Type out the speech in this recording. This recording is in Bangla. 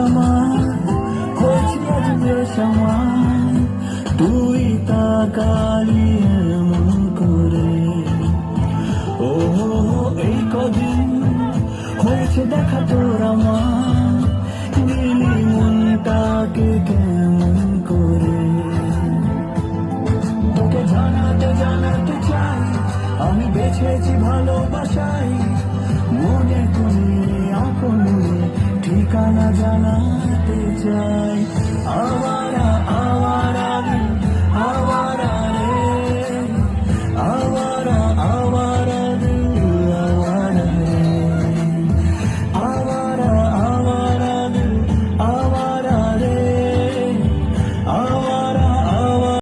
আমার হয়েছি আজ বেশ আমার, তুই তাকালি এমন করে। ও এই কদিন হয়েছে দেখা তোর আমার, দিলি মনটাকে কেমন করে। তোকে জানাতে চাই আমি বেছেছি ভালোবাসাই, মনে করে আপন ঠিকানা জানাতে চাই।